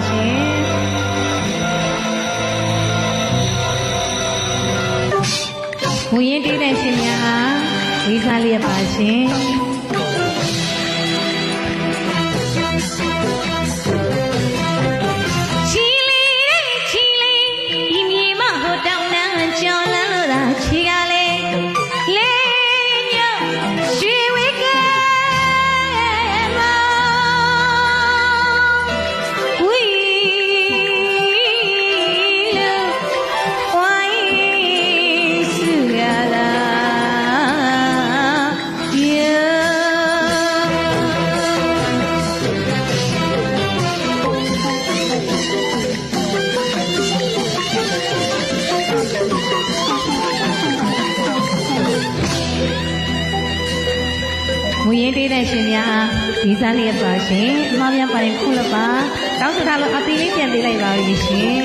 ရှင်မူရင်းတည်တဲ့ရှင်များအားလေးစားလျက်ပါရှင်မူရင်းတည်တဲ့ရှင်များအားဒီစားလျက်ပါရှင်အမှားများပါရင်ခုလက်ပါတောင်းစထားလို့အပီလေးပြန်ပေးလိုက်ပါပြီရှင်